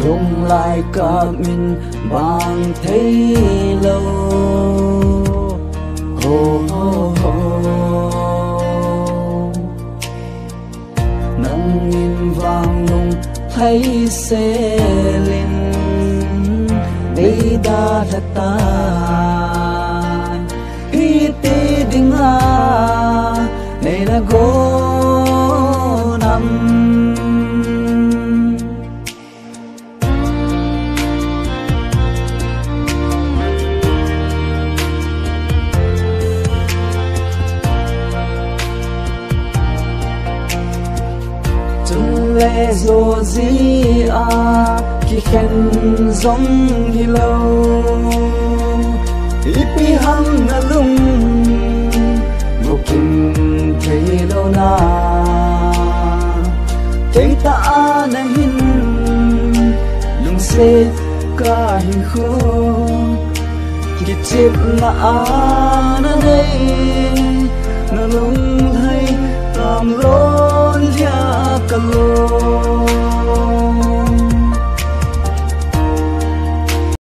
rung lại cả mình bằng thấy lâu ho ho ho nắng in vàng lung thấy xe lên đây đã thật ta khi tê đinh ha này là gỗ nằm lệ rồi gì khi khen giống hi lâu ipi hăng na lung một kinh thấy lâu na thấy ta na hin lung se cả hình khô khi chip na na đây na lung hay tam lon ya kalô